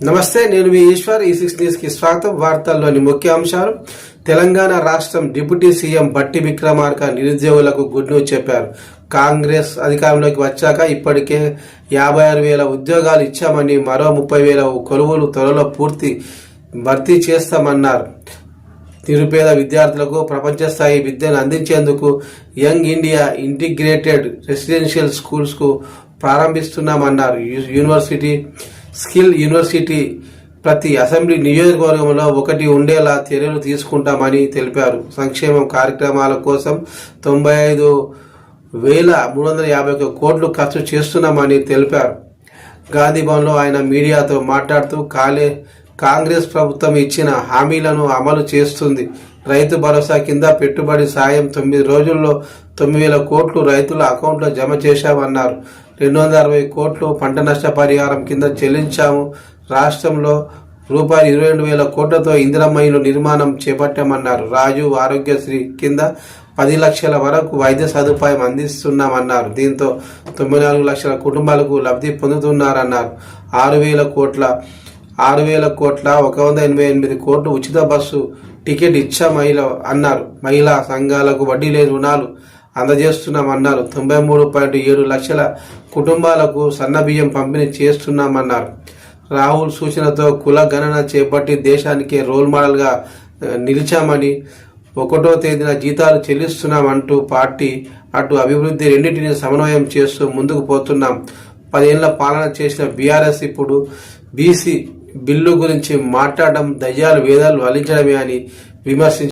నమస్తే, నేను మీ ఈశ్వర్. ఈ6 న్యూస్ కి స్వాగతం. వార్తల్లోని ముఖ్య అంశాలు. తెలంగాణ రాష్ట్రం డిప్యూటీ సీఎం బట్టి విక్రమార్క నిరుద్యోగులకు గుడ్ న్యూస్ చెప్పారు. కాంగ్రెస్ అధికారంలోకి వచ్చాక ఇప్పటికే 56,000 ఉద్యోగాలు ఇచ్చామని, మరో 30,000 కొలువులు త్వరలో భర్తీ చేస్తామన్నారు. నిరుపేద విద్యార్థులకు ప్రపంచ స్థాయి విద్యను అందించేందుకు young India integrated residential schools కు ప్రారంభిస్తున్నామన్నారు. స్కిల్ యూనివర్సిటీ ప్రతి అసెంబ్లీ నియోజకవర్గంలో ఒకటి ఉండేలా చర్యలు తీసుకుంటామని తెలిపారు. సంక్షేమ కార్యక్రమాల కోసం 95,351 కోట్లు ఖర్చు చేస్తున్నామని తెలిపారు. గాంధీ భవన్లో ఆయన మీడియాతో మాట్లాడుతూ కాంగ్రెస్ ప్రభుత్వం ఇచ్చిన హామీలను అమలు చేస్తుంది. రైతు భరోసా కింద పెట్టుబడి సాయం 9 రోజుల్లో 9,000 కోట్లు రైతుల అకౌంట్లో జమ చేశామన్నారు. 260 కోట్లు పంట నష్ట పరిహారం కింద చెల్లించాము. రాష్ట్రంలో రూపాయలు 22,000 కోట్లతో ఇందిరమ్మ ఇళ్ల నిర్మాణం చేపట్టామన్నారు. రాజు ఆరోగ్యశ్రీ కింద 10 లక్షల వరకు వైద్య సదుపాయం అందిస్తున్నామన్నారు. దీంతో 94 లక్షల కుటుంబాలకు లబ్ధి పొందుతున్నారన్నారు. 6,000 కోట్ల 188 కోట్లు ఉచిత బస్సు టికెట్ అన్నారు. మహిళా సంఘాలకు వడ్డీ లేని రుణాలు అందజేస్తున్నామన్నారు. 93.7 లక్షల కుటుంబాలకు సన్నబియ్యం పంపిణీ చేస్తున్నామన్నారు. రాహుల్ సూచనతో కుల గణన చేపట్టి దేశానికే రోల్ మోడల్గా నిలిచామని, 1వ తేదీన జీతాలు చెల్లిస్తున్నామంటూ పార్టీ అటు అభివృద్ధి రెండింటినీ సమన్వయం చేస్తూ ముందుకు పోతున్నాం. 10 ఏళ్ల పాలన చేసిన బీఆర్ఎస్ ఇప్పుడు బీసీ బిల్లు గురించి మాట్లాడడం దయ్యాలు వేదాలు వలించడమే అని విమర్శించారు.